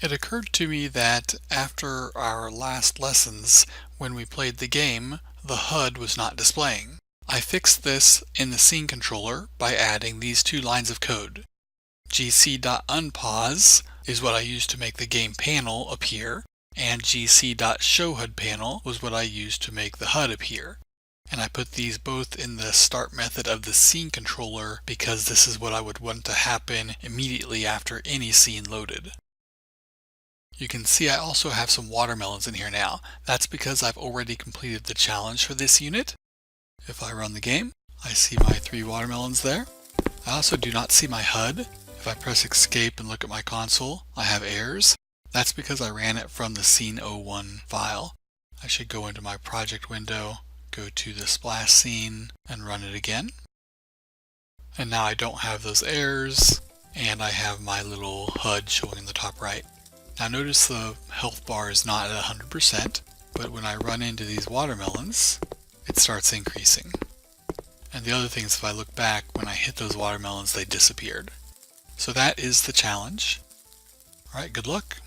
It occurred to me that after our last lessons, when we played the game, the HUD was not displaying. I fixed this in the scene controller by adding these two lines of code. gc.unpause is what I used to make the game panel appear, and gc.showHUDPanel was what I used to make the HUD appear. And I put these both in the start method of the scene controller because this is what I would want to happen immediately after any scene loaded. You can see I also have some watermelons in here now. That's because I've already completed the challenge for this unit. If I run the game, I see my 3 watermelons there. I also do not see my HUD. If I press escape and look at my console, I have errors. That's because I ran it from the Scene01 file. I should go into my project window, go to the splash scene, and run it again. And now I don't have those errors, and I have my little HUD showing in the top right. Now notice the health bar is not at 100%, but when I run into these watermelons, it starts increasing. And the other thing is if I look back, when I hit those watermelons, they disappeared. So that is the challenge. Alright, good luck.